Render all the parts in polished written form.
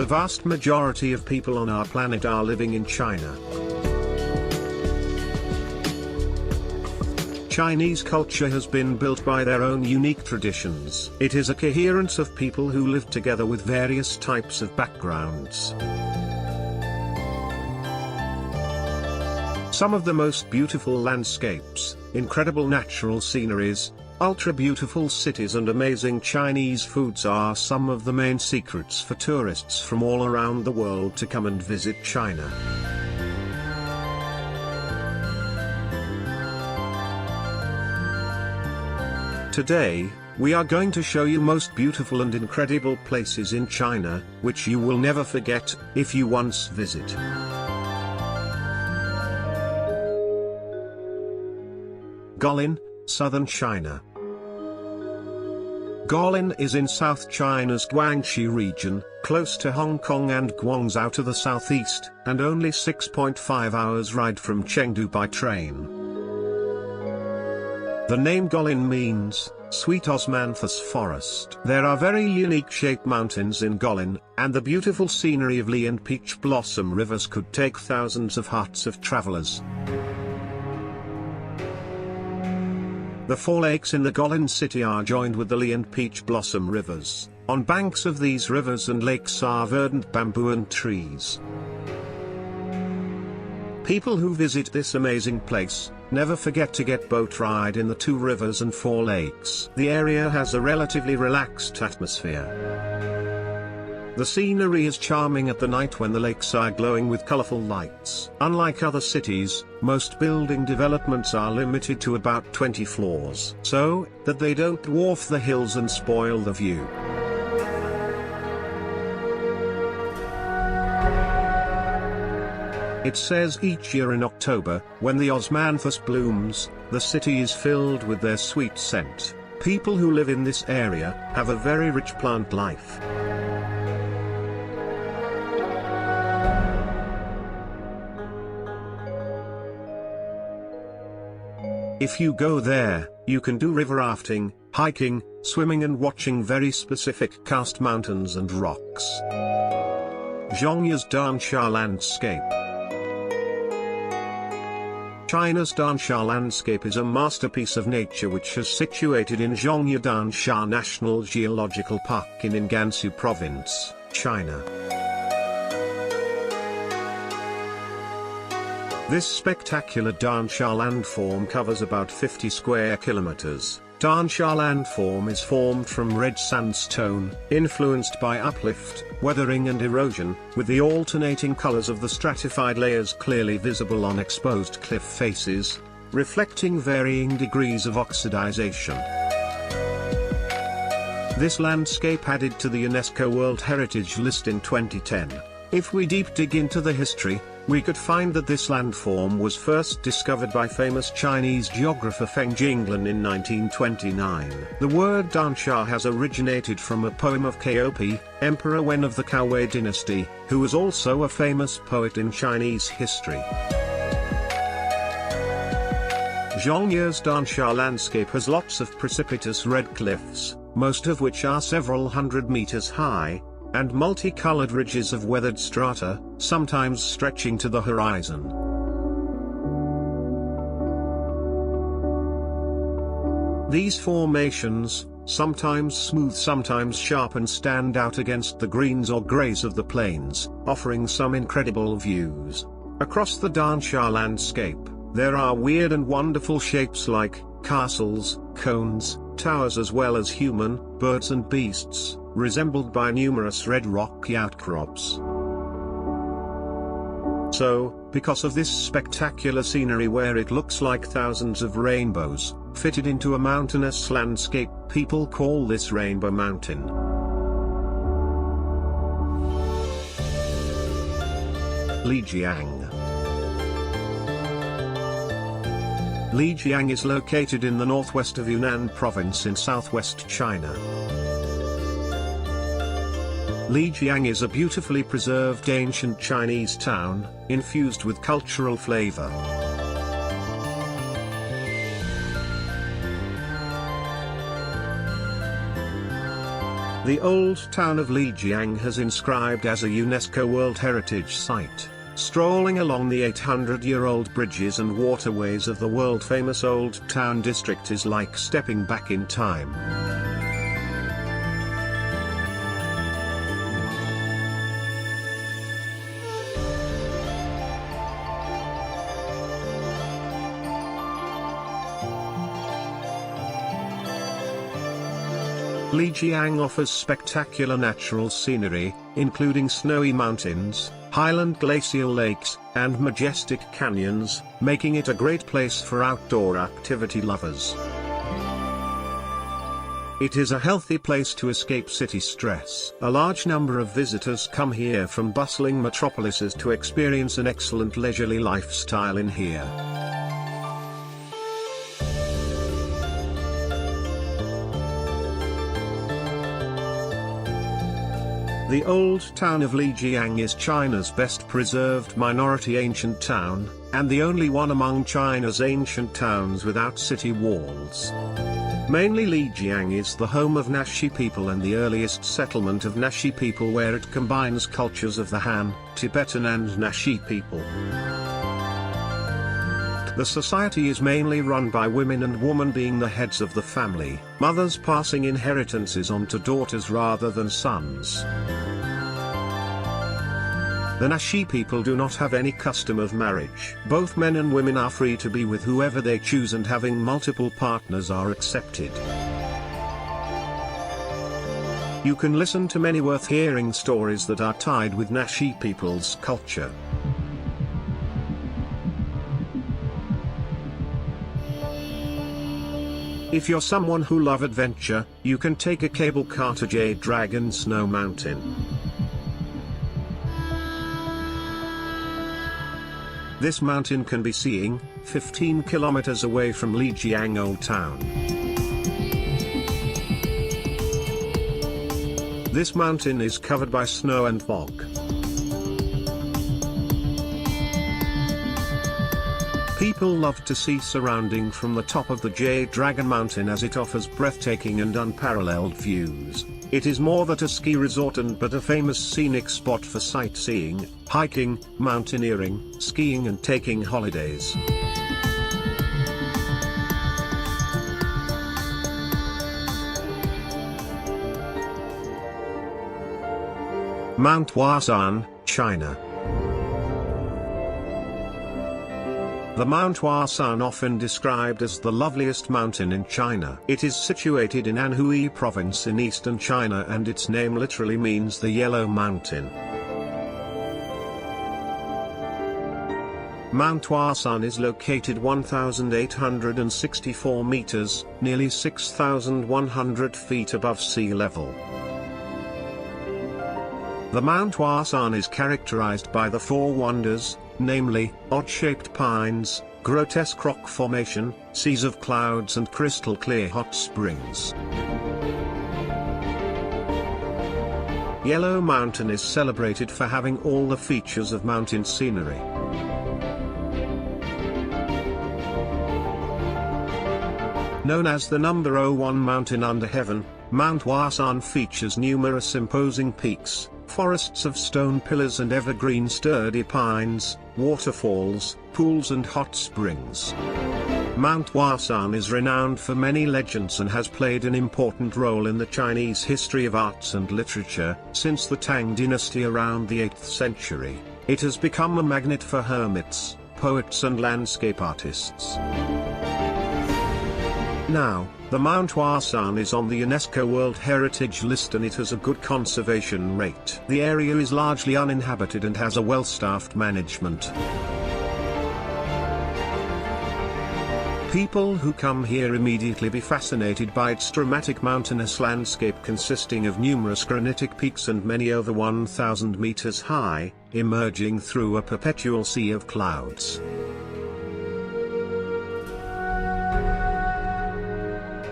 The vast majority of people on our planet are living in China. Chinese culture has been built by their own unique traditions. It is a coherence of people who live together with various types of backgrounds. Some of the most beautiful landscapes, incredible natural sceneries, ultra-beautiful cities and amazing Chinese foods are some of the main secrets for tourists from all around the world to come and visit China. Today, we are going to show you most beautiful and incredible places in China, which you will never forget, if you once visit. Guilin, southern China. Guilin is in South China's Guangxi region, close to Hong Kong and Guangzhou to the southeast, and only 6.5 hours ride from Chengdu by train. The name Guilin means, sweet osmanthus forest. There are very unique shaped mountains in Guilin, and the beautiful scenery of Li and Peach Blossom rivers could take thousands of hearts of travelers. The four lakes in the Guilin city are joined with the Li and Peach Blossom rivers. On banks of these rivers and lakes are verdant bamboo and trees. People who visit this amazing place never forget to get boat ride in the two rivers and four lakes. The area has a relatively relaxed atmosphere. The scenery is charming at the night when the lakes are glowing with colorful lights. Unlike other cities, most building developments are limited to about 20 floors, so that they don't dwarf the hills and spoil the view. It says each year in October, when the osmanthus blooms, the city is filled with their sweet scent. People who live in this area have a very rich plant life. If you go there, you can do river rafting, hiking, swimming and watching very specific karst mountains and rocks. Zhongya's Dansha landscape. China's Dansha landscape is a masterpiece of nature which is situated in Zhongya Dansha National Geological Park in Gansu Province, China. This spectacular Dansha landform covers about 50 square kilometers. Dansha landform is formed from red sandstone, influenced by uplift, weathering and erosion, with the alternating colors of the stratified layers clearly visible on exposed cliff faces, reflecting varying degrees of oxidization. This landscape added to the UNESCO World Heritage List in 2010. If we deep dig into the history, we could find that this landform was first discovered by famous Chinese geographer Feng Jinglin in 1929. The word Dansha has originated from a poem of Kaopi, Emperor Wen of the Kaowei dynasty, who was also a famous poet in Chinese history. Zhongya's Dansha landscape has lots of precipitous red cliffs, most of which are several hundred meters high, and multicolored ridges of weathered strata, sometimes stretching to the horizon. These formations, sometimes smooth sometimes sharp and stand out against the greens or greys of the plains, offering some incredible views. Across the Dansha landscape, there are weird and wonderful shapes like castles, cones, towers as well as human, birds and beasts, resembled by numerous red rocky outcrops. So, because of this spectacular scenery where it looks like thousands of rainbows, fitted into a mountainous landscape, people call this Rainbow Mountain. Lijiang. Lijiang is located in the northwest of Yunnan province in southwest China. Lijiang is a beautifully preserved ancient Chinese town, infused with cultural flavor. The old town of Lijiang has inscribed as a UNESCO World Heritage Site. Strolling along the 800-year-old bridges and waterways of the world-famous Old Town District is like stepping back in time. Lijiang offers spectacular natural scenery, including snowy mountains, highland glacial lakes, and majestic canyons, making it a great place for outdoor activity lovers. It is a healthy place to escape city stress. A large number of visitors come here from bustling metropolises to experience an excellent leisurely lifestyle in here. The old town of Lijiang is China's best preserved minority ancient town, and the only one among China's ancient towns without city walls. Mainly Lijiang is the home of Naxi people and the earliest settlement of Naxi people, where it combines cultures of the Han, Tibetan and Naxi people. The society is mainly run by women, and women being the heads of the family, mothers passing inheritances on to daughters rather than sons. The Naxi people do not have any custom of marriage. Both men and women are free to be with whoever they choose, and having multiple partners are accepted. You can listen to many worth hearing stories that are tied with Naxi people's culture. If you're someone who love adventure, you can take a cable car to Jade Dragon Snow Mountain. This mountain can be seen 15 kilometers away from Lijiang Old Town. This mountain is covered by snow and fog. People love to see surrounding from the top of the Jade Dragon Mountain, as it offers breathtaking and unparalleled views. It is more than a ski resort but a famous scenic spot for sightseeing, hiking, mountaineering, skiing and taking holidays. Mount Huashan, China. The Mount Huashan, often described as the loveliest mountain in China. It is situated in Anhui province in eastern China, and its name literally means the Yellow Mountain. Mount Huashan is located 1,864 meters, nearly 6,100 feet above sea level. The Mount Huashan is characterized by the four wonders, namely, odd-shaped pines, grotesque rock formation, seas of clouds and crystal-clear hot springs. Yellow Mountain is celebrated for having all the features of mountain scenery. Known as the number 01 mountain under heaven, Mount Huashan features numerous imposing peaks, forests of stone pillars and evergreen sturdy pines, waterfalls, pools and hot springs. Mount Huashan is renowned for many legends and has played an important role in the Chinese history of arts and literature. Since the Tang dynasty around the 8th century, it has become a magnet for hermits, poets and landscape artists. Now, the Mount Huashan is on the UNESCO World Heritage List, and it has a good conservation rate. The area is largely uninhabited and has a well-staffed management. People who come here immediately be fascinated by its dramatic mountainous landscape consisting of numerous granitic peaks and many over 1,000 meters high, emerging through a perpetual sea of clouds.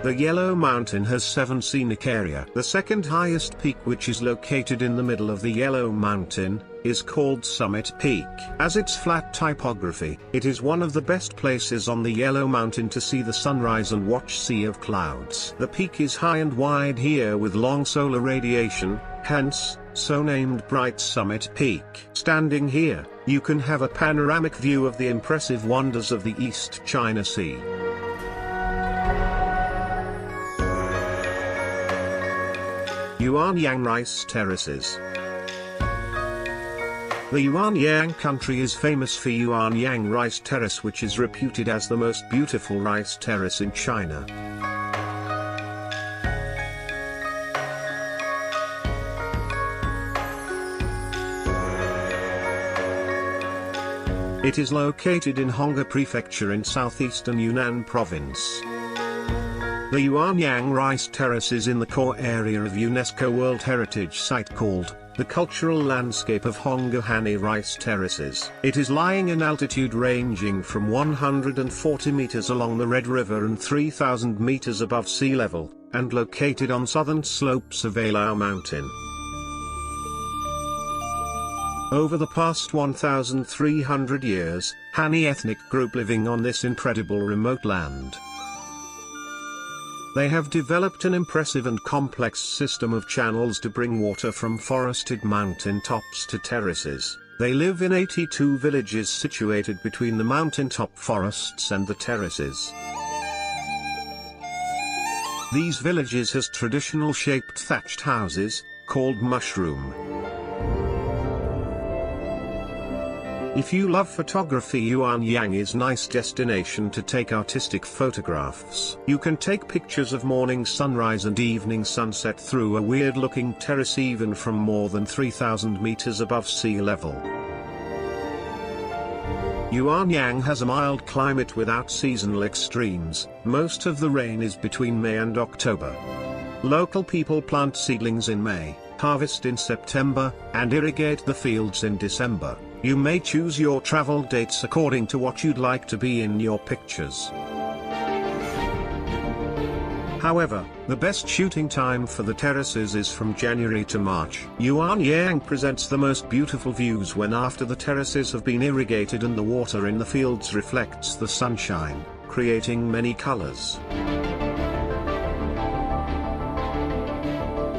The Yellow Mountain has 7 scenic area. The second highest peak, which is located in the middle of the Yellow Mountain, is called Summit Peak. As its flat typography, it is one of the best places on the Yellow Mountain to see the sunrise and watch sea of clouds. The peak is high and wide here with long solar radiation, hence, so named Bright Summit Peak. Standing here, you can have a panoramic view of the impressive wonders of the East China Sea. Yuanyang Rice Terraces. The Yuanyang country is famous for Yuanyang Rice Terrace, which is reputed as the most beautiful rice terrace in China. It is located in Honghe Prefecture in southeastern Yunnan province. The Yuanyang Rice Terrace is in the core area of UNESCO World Heritage Site called the Cultural Landscape of Honghe Rice Terraces. It is lying in altitude ranging from 140 meters along the Red River and 3,000 meters above sea level, and located on southern slopes of Alao Mountain. Over the past 1,300 years, Han ethnic group living on this incredible remote land. They have developed an impressive and complex system of channels to bring water from forested mountain tops to terraces. They live in 82 villages situated between the mountaintop forests and the terraces. These villages has traditional shaped thatched houses, called mushroom. If you love photography, Yuanyang is nice destination to take artistic photographs. You can take pictures of morning sunrise and evening sunset through a weird looking terrace even from more than 3,000 meters above sea level. Yuanyang has a mild climate without seasonal extremes. Most of the rain is between May and October. Local people plant seedlings in May, harvest in September, and irrigate the fields in December. You may choose your travel dates according to what you'd like to be in your pictures. However, the best shooting time for the terraces is from January to March. Yuanyang presents the most beautiful views when after the terraces have been irrigated and the water in the fields reflects the sunshine, creating many colors.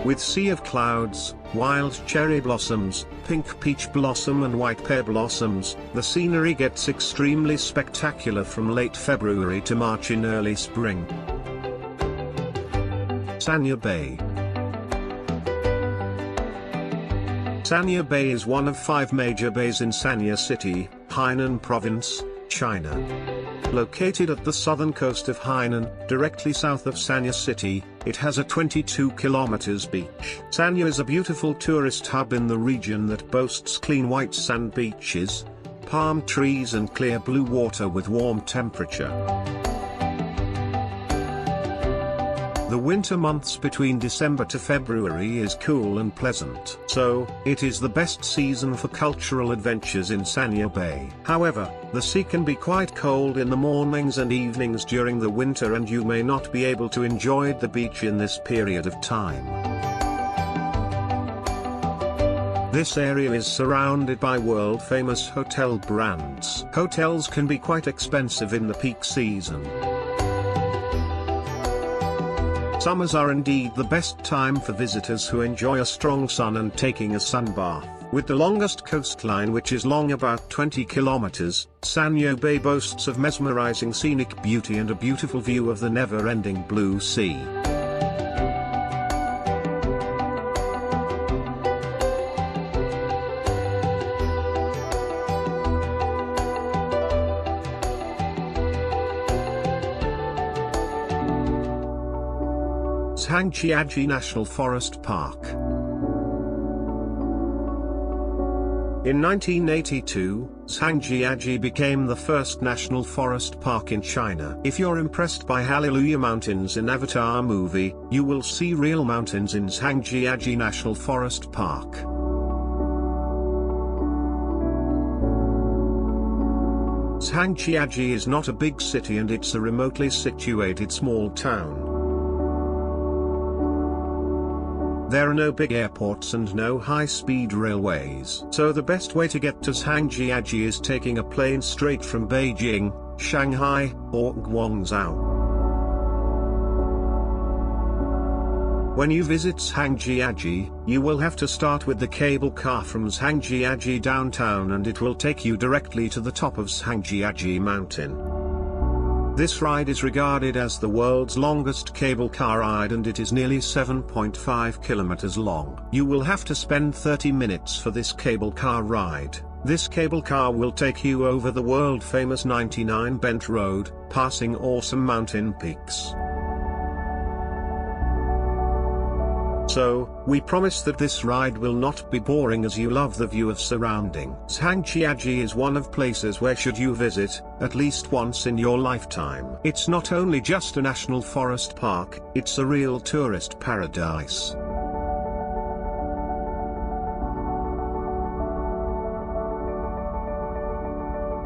With sea of clouds, wild cherry blossoms, pink peach blossom and white pear blossoms, the scenery gets extremely spectacular from late February to March in early spring. Sanya Bay. Sanya Bay is one of 5 major bays in Sanya City, Hainan Province, China. Located at the southern coast of Hainan, directly south of Sanya City, it has a 22 kilometers beach. Sanya is a beautiful tourist hub in the region that boasts clean white sand beaches, palm trees and clear blue water with warm temperature. The winter months between December to February is cool and pleasant, so it is the best season for cultural adventures in Sanya Bay. However, the sea can be quite cold in the mornings and evenings during the winter and you may not be able to enjoy the beach in this period of time. This area is surrounded by world-famous hotel brands. Hotels can be quite expensive in the peak season. Summers are indeed the best time for visitors who enjoy a strong sun and taking a sun bath. With the longest coastline, which is long about 20 kilometers, Sanya Bay boasts of mesmerizing scenic beauty and a beautiful view of the never-ending blue sea. Zhangjiajie National Forest Park. In 1982, Zhangjiajie became the first national forest park in China. If you're impressed by Hallelujah Mountains in Avatar movie, you will see real mountains in Zhangjiajie National Forest Park. Zhangjiajie is not a big city and it's a remotely situated small town. There are no big airports and no high-speed railways. So the best way to get to Zhangjiajie is taking a plane straight from Beijing, Shanghai, or Guangzhou. When you visit Zhangjiajie, you will have to start with the cable car from Zhangjiajie downtown, and it will take you directly to the top of Zhangjiajie mountain. This ride is regarded as the world's longest cable car ride, and it is nearly 7.5 kilometers long. You will have to spend 30 minutes for this cable car ride. This cable car will take you over the world-famous 99 Bent Road, passing awesome mountain peaks. So, we promise that this ride will not be boring as you love the view of surrounding. Zhangjiajie is one of places where should you visit, at least once in your lifetime. It's not only just a national forest park, it's a real tourist paradise.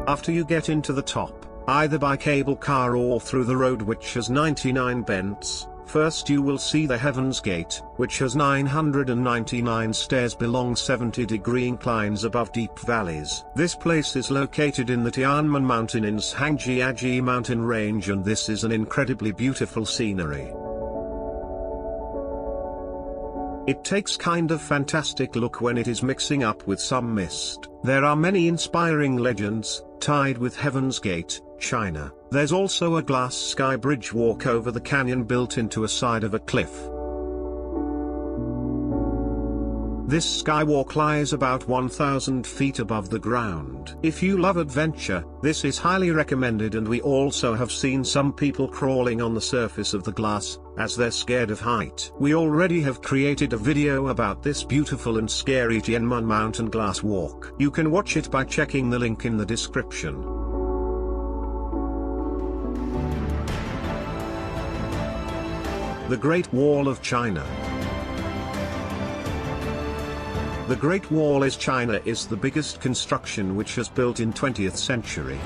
After you get into the top, either by cable car or through the road which has 99 bends, first you will see the Heaven's Gate, which has 999 stairs along 70-degree inclines above deep valleys. This place is located in the Tianmen Mountain in Zhangjiajie mountain range, and this is an incredibly beautiful scenery. It takes kind of fantastic look when it is mixing up with some mist. There are many inspiring legends, tied with Heaven's Gate, China. There's also a glass sky bridge walk over the canyon built into a side of a cliff. This skywalk lies about 1,000 feet above the ground. If you love adventure, this is highly recommended, and we also have seen some people crawling on the surface of the glass, as they're scared of height. We already have created a video about this beautiful and scary Tianmen Mountain glass walk. You can watch it by checking the link in the description. The Great Wall of China. The Great Wall of China is the biggest construction which was built in 20th century.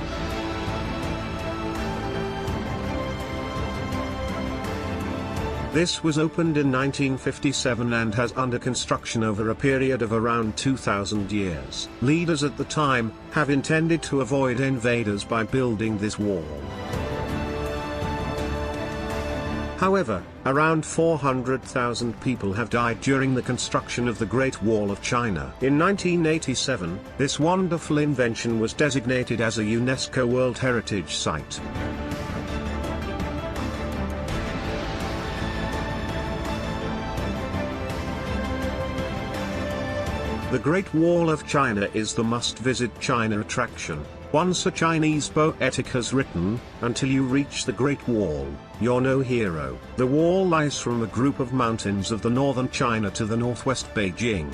This was opened in 1957 and has under construction over a period of around 2,000 years. Leaders at the time have intended to avoid invaders by building this wall. However, around 400,000 people have died during the construction of the Great Wall of China. In 1987, this wonderful invention was designated as a UNESCO World Heritage Site. The Great Wall of China is the must-visit China attraction. Once a Chinese poetic has written, "Until you reach the Great Wall, you're no hero." The wall lies from a group of mountains of the northern China to the northwest Beijing.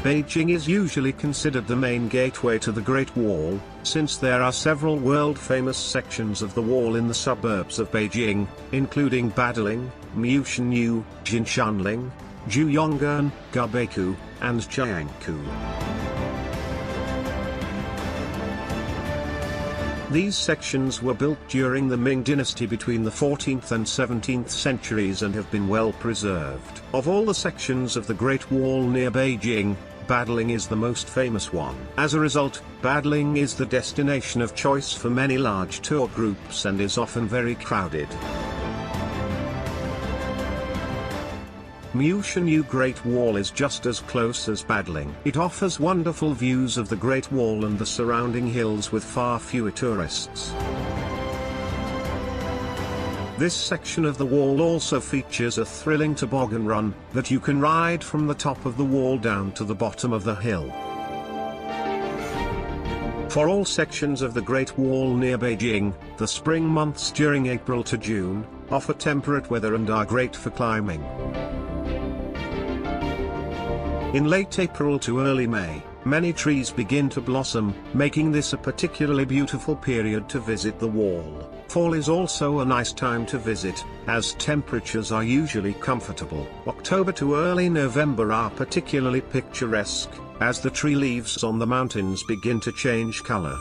Beijing is usually considered the main gateway to the Great Wall, since there are several world-famous sections of the wall in the suburbs of Beijing, including Badaling, Miushanyu, Jinshanling, Juyong'an, Garbeikou, and Jiangkou. These sections were built during the Ming dynasty between the 14th and 17th centuries and have been well preserved. Of all the sections of the Great Wall near Beijing, Badaling is the most famous one. As a result, Badaling is the destination of choice for many large tour groups and is often very crowded. Miushanyu Great Wall is just as close as Badaling. It offers wonderful views of the Great Wall and the surrounding hills with far fewer tourists. This section of the wall also features a thrilling toboggan run that you can ride from the top of the wall down to the bottom of the hill. For all sections of the Great Wall near Beijing, the spring months during April to June offer temperate weather and are great for climbing. In late April to early May, many trees begin to blossom, making this a particularly beautiful period to visit the wall. Fall is also a nice time to visit, as temperatures are usually comfortable. October to early November are particularly picturesque, as the tree leaves on the mountains begin to change color.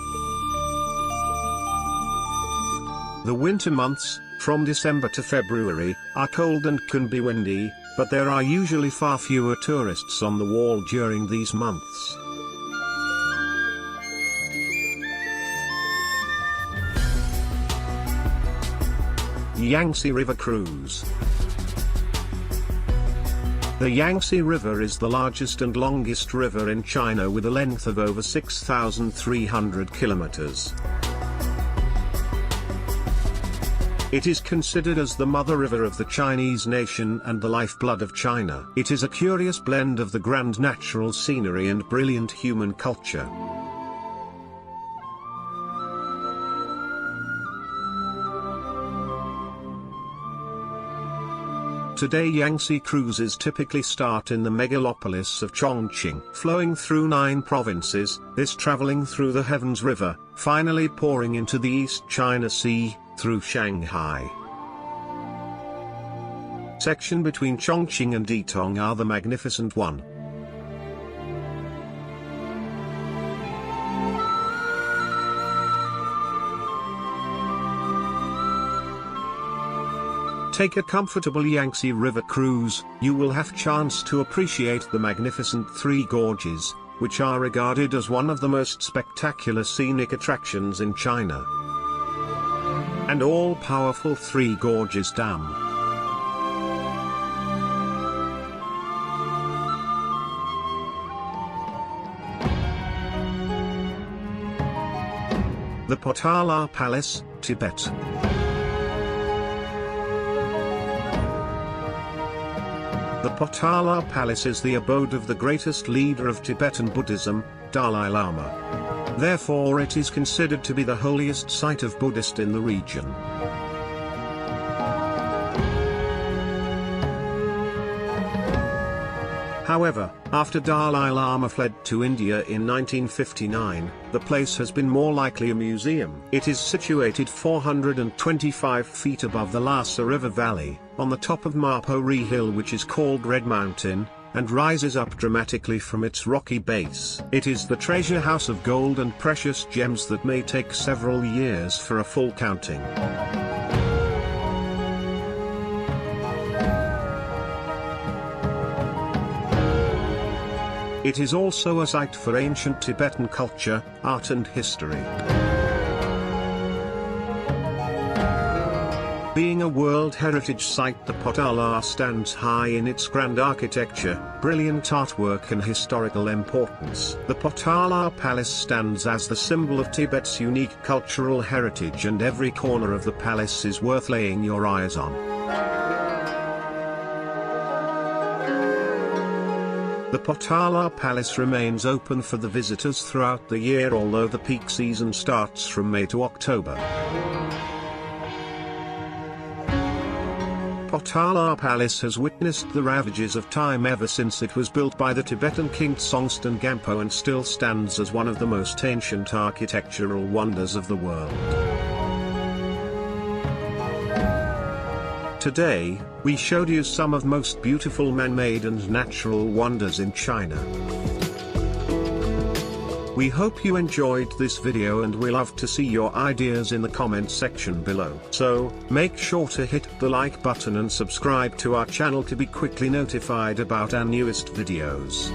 The winter months, from December to February, are cold and can be windy, but there are usually far fewer tourists on the wall during these months. Yangtze River Cruise. The Yangtze River is the largest and longest river in China with a length of over 6,300 kilometers. It is considered as the mother river of the Chinese nation and the lifeblood of China. It is a curious blend of the grand natural scenery and brilliant human culture. Today Yangtze cruises typically start in the megalopolis of Chongqing, flowing through 9 provinces, this traveling through the Heavens River, finally pouring into the East China Sea, through Shanghai. Section between Chongqing and Ditong are the Magnificent One. Take a comfortable Yangtze River cruise, you will have chance to appreciate the magnificent Three Gorges, which are regarded as one of the most spectacular scenic attractions in China. And all-powerful Three Gorges Dam. The Potala Palace, Tibet. The Potala Palace is the abode of the greatest leader of Tibetan Buddhism, Dalai Lama. Therefore it is considered to be the holiest site of Buddhist in the region. However, after Dalai Lama fled to India in 1959, the place has been more likely a museum. It is situated 425 feet above the Lhasa River Valley, on the top of Mapori Hill, which is called Red Mountain, and rises up dramatically from its rocky base. It is the treasure house of gold and precious gems that may take several years for a full counting. It is also a site for ancient Tibetan culture, art and history. Being a World Heritage Site, the Potala stands high in its grand architecture, brilliant artwork and historical importance. The Potala Palace stands as the symbol of Tibet's unique cultural heritage, and every corner of the palace is worth laying your eyes on. The Potala Palace remains open for the visitors throughout the year, although the peak season starts from May to October. Potala Palace has witnessed the ravages of time ever since it was built by the Tibetan king Songtsen Gampo, and still stands as one of the most ancient architectural wonders of the world. Today, we showed you some of the most beautiful man-made and natural wonders in China. We hope you enjoyed this video, and we love to see your ideas in the comment section below. So, make sure to hit the like button and subscribe to our channel to be quickly notified about our newest videos.